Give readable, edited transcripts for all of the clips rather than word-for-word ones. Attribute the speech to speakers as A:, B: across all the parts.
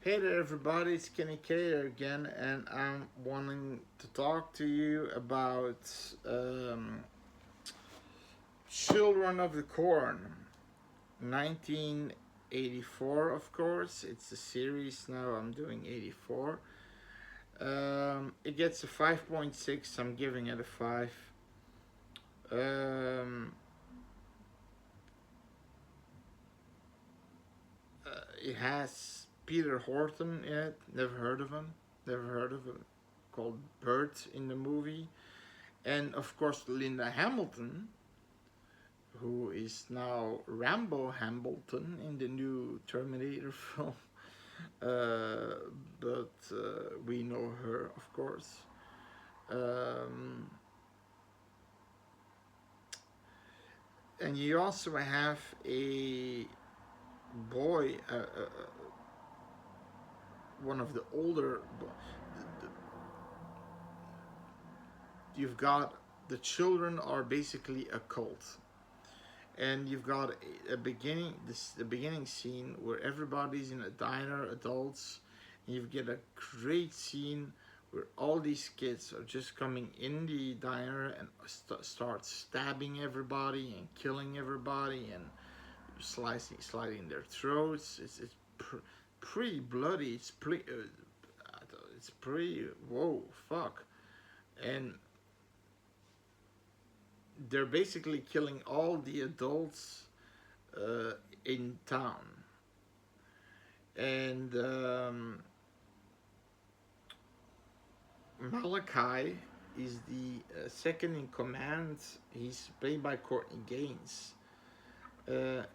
A: Hey there, everybody. It's Kenny K here again, and I'm wanting to talk to you about um, Children of the Corn, 1984. Of course, it's a series now. I'm doing 84. It gets a 5.6. I'm giving it a 5. Um, it has Peter Horton in it. Never heard of him. Never heard of him. Called Bert in the movie. And of course, Linda Hamilton, who is now Rambo Hamilton in the new Terminator film. Uh, but we know her, of course. Um, and you also have a boy, one of the older. You've got the children are basically a cult, and you've got the beginning scene where everybody's in a diner, adults, and you get a great scene where all these kids are just coming in the diner and start stabbing everybody and killing everybody and sliding their throats. It's pretty bloody. It's pretty whoa fuck. And they're basically killing all the adults uh, in town. And Malachi is the second in command. He's played by Courtney Gaines. The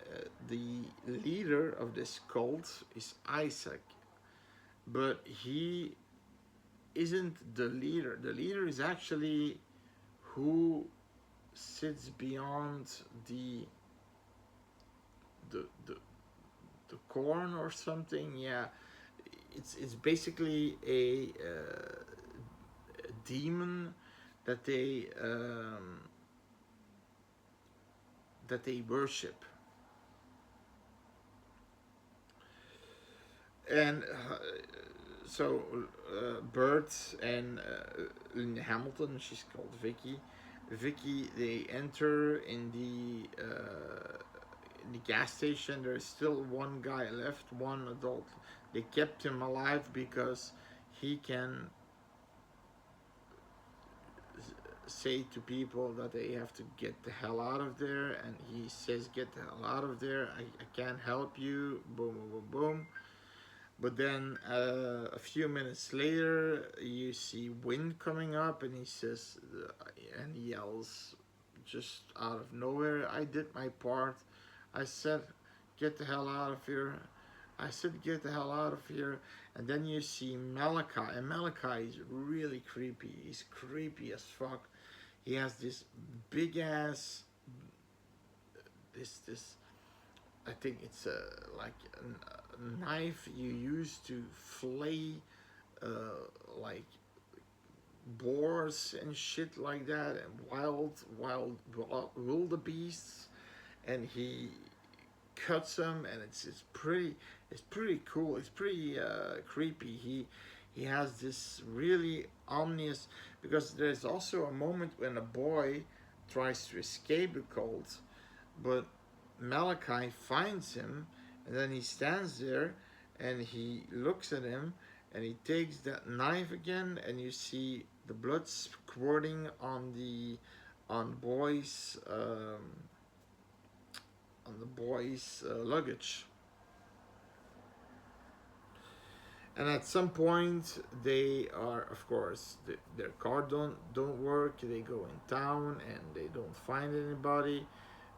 A: leader of this cult is Isaac, but he isn't the leader. The leader is actually who sits beyond the the the, the corn or something. Yeah, it's basically a demon that they worship. And so Bert and Linda Hamilton, she's called Vicky. Vicky, they enter in the gas station. There's still one guy left, one adult. They kept him alive because he can say to people that they have to get the hell out of there, and he says, "Get the hell out of there! I can't help you." Boom, boom, boom, boom. But then a few minutes later, you see wind coming up, and he says, and he yells just out of nowhere, "I did my part. I said, get the hell out of here. I said, get the hell out of here." And then you see Malachi, and Malachi is really creepy. He's creepy as fuck. He has this big ass, this I think it's like a knife you use to flay uh, like boars and shit like that, and wild wildebeests, and he cuts them, and it's pretty cool. It's pretty creepy. He has this really ominous, because there's also a moment when a boy tries to escape the cult, but Malachi finds him, and then he stands there and he looks at him, and he takes that knife again, and you see the blood squirting on the boy's luggage. And at some point, they are, of course, their car don't work. They go in town and they don't find anybody.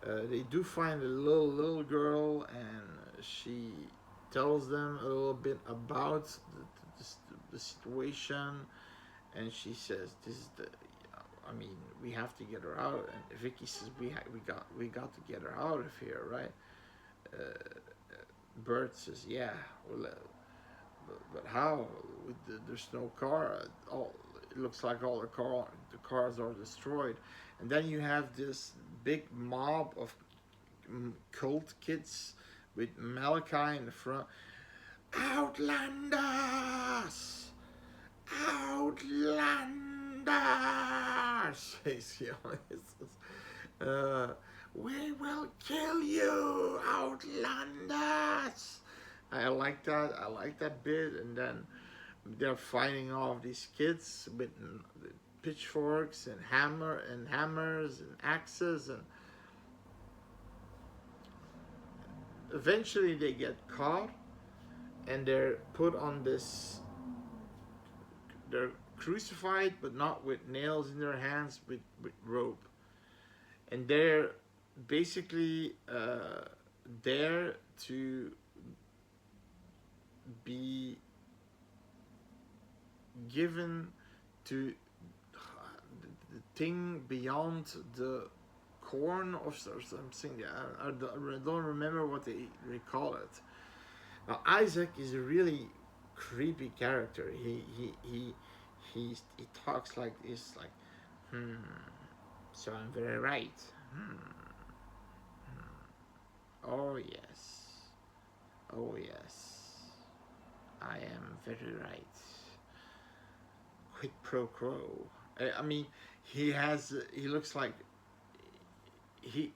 A: They do find a little girl, and she tells them a little bit about the situation, and she says, "This is the, I mean, we have to get her out." And Vicky says, "We got to get her out of here, right?" Uh, Bert says, "Yeah, well, but how? There's no car. All it looks like all the cars are destroyed." And then you have this big mob of cult kids with Malachi in the front. Outlanders! Outlanders! He's yelling. Uh, we will kill you, Outlanders! I like that. I like that bit. And then they're fighting off these kids with pitchforks and hammers and axes, and eventually they get caught and they're put on this. They're crucified, but not with nails in their hands, with rope, and they're basically there to be given to the thing beyond the corn or something. I don't remember what they call it. Now Isaac is a really creepy character. He talks like this, like, hmm. So I'm very right. Hmm. Oh yes. Oh yes. I am very right. Quid pro quo. I mean, he has. He looks like he.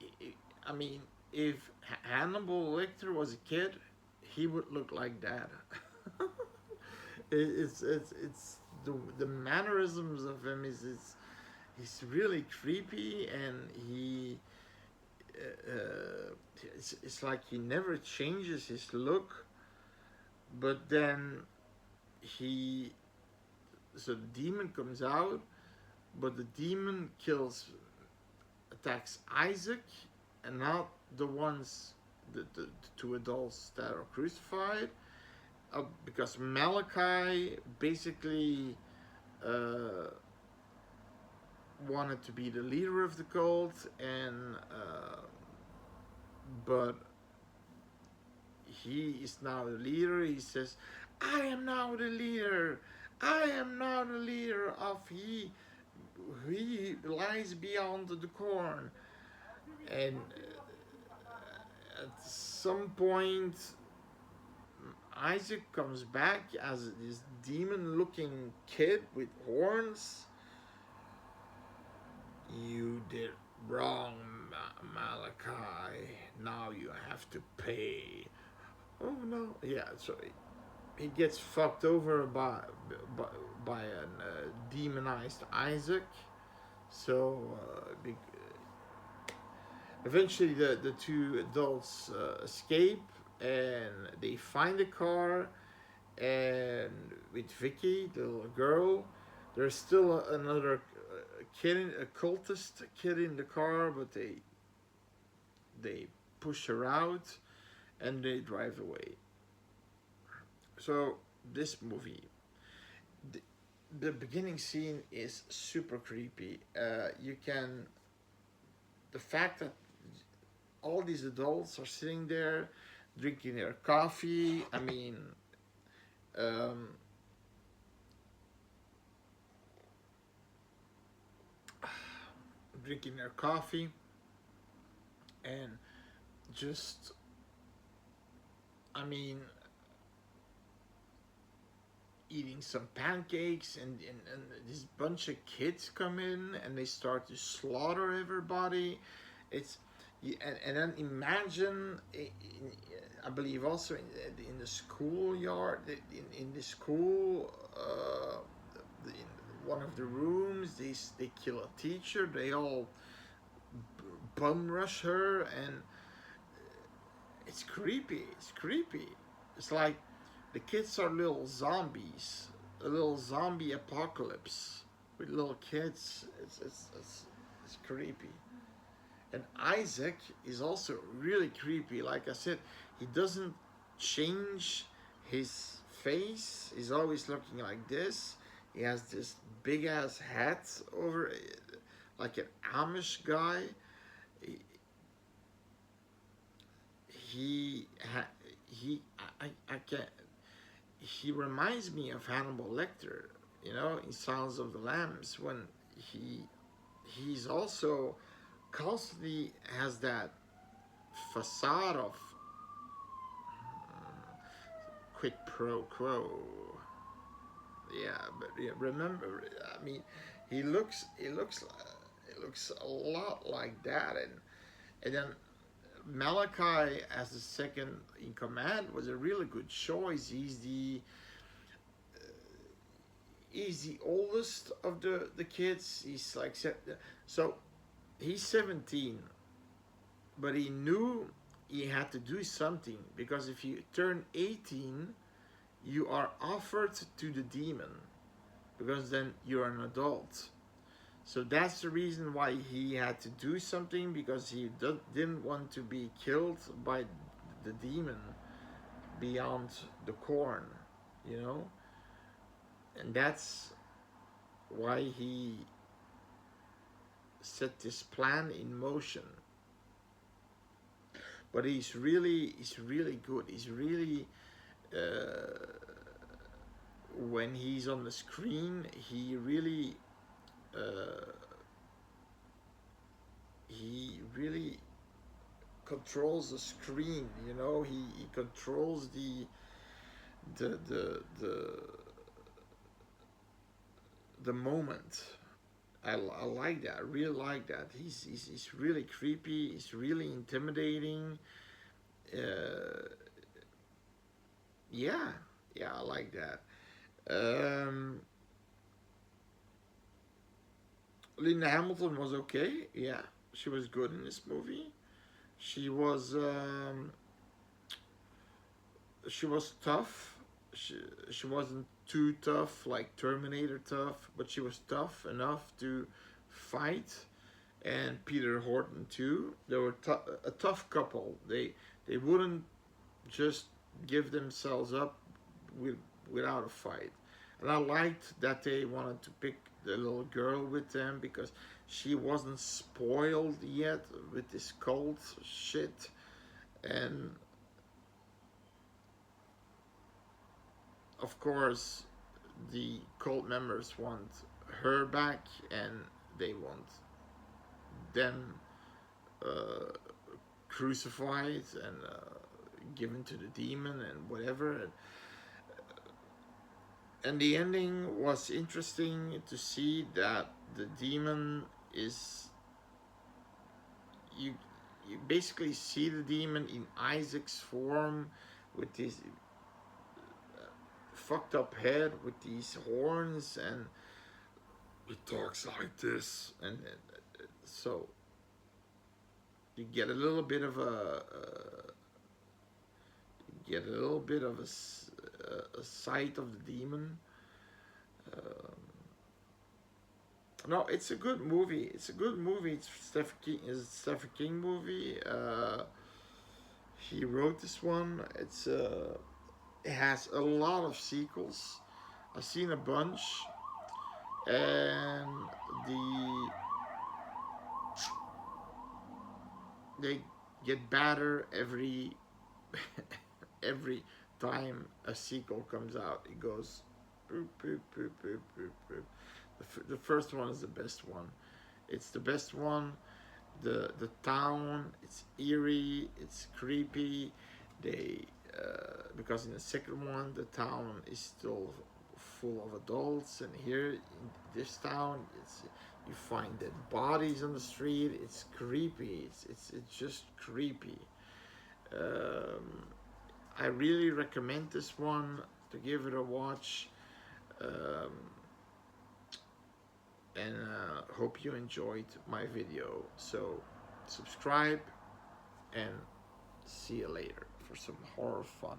A: I mean, if Hannibal Lecter was a kid, he would look like that. It's the mannerisms of him is he's really creepy, and it's like he never changes his look, but then he so the demon comes out, but the demon attacks Isaac, and not the ones the two adults that are crucified, because Malachi basically uh, wanted to be the leader of the cult, and but he is now the leader. He says, "I am now the leader. I am now the leader of he lies beyond the corn." And at some point, Isaac comes back as this demon-looking kid with horns. You did wrong, Malachi. Now you have to pay. Oh no! Yeah, so he gets fucked over by an demonized Isaac. So eventually the two adults escape, and they find a car, and with Vicky, the little girl, there's still another kid, a cultist kid in the car, but they push her out and they drive away. So this movie, the, the beginning scene is super creepy. You can the fact that all these adults are sitting there drinking their coffee. I mean, um, drinking their coffee and just, I mean, eating some pancakes, and this bunch of kids come in and they start to slaughter everybody. It's and then imagine, I believe also in the schoolyard, in the school, in one of the rooms, they kill a teacher. They all bum rush her, and it's creepy. It's creepy. It's like the kids are little zombies, a little zombie apocalypse with little kids. It's creepy. And Isaac is also really creepy. Like I said, he doesn't change his face. He's always looking like this. He has this big ass hat over it, like an Amish guy. He he I can't. He reminds me of Hannibal Lecter, in Silence of the Lambs, when he he's also constantly has that facade quid pro quo. Yeah, but yeah, remember, I mean, he looks a lot like that, and then Malachi as the second in command was a really good choice. He's the oldest of the kids. He's like so he's 17, but he knew he had to do something because if you turn 18, you are offered to the demon because then you're an adult. So that's the reason why he had to do something because he didn't want to be killed by the demon beyond the corn, you know? And that's why he set this plan in motion. But he's really good. He's really when he's on the screen, uh, he really controls the screen. You know, he controls the the the the moment. I like that. I really like that. He's really creepy. He's really intimidating. Uh, yeah, yeah, I like that. Um, Linda Hamilton was okay. Yeah, she was good in this movie. She was um, she was tough. She wasn't too tough like Terminator tough, but she was tough enough to fight. And Peter Horton too. They were a tough couple. They wouldn't just give themselves up with, without a fight. And I liked that they wanted to pick the little girl with them because she wasn't spoiled yet with this cult shit. And of course, the cult members want her back and they want them uh, crucified and given to the demon and whatever. And the ending was interesting to see that the demon is you you basically see the demon in Isaac's form with this fucked up head with these horns and he talks like this and so you get a little bit of a sight of the demon. Um, no, it's a good movie. It's a good movie. It's a Stephen King movie. He wrote this one. It has a lot of sequels. I've seen a bunch, and the they get better every time a sequel comes out. It goes boop boop boop boop boop boop. The first one is the best one. It's the best one. The town, it's eerie, it's creepy. They because in the second one the town is still full of adults, and here in this town it's you find dead bodies on the street. It's creepy. It's just creepy. Um, I really recommend this one to give it a watch. Um, and hope you enjoyed my video. So subscribe and see you later for some horror fun.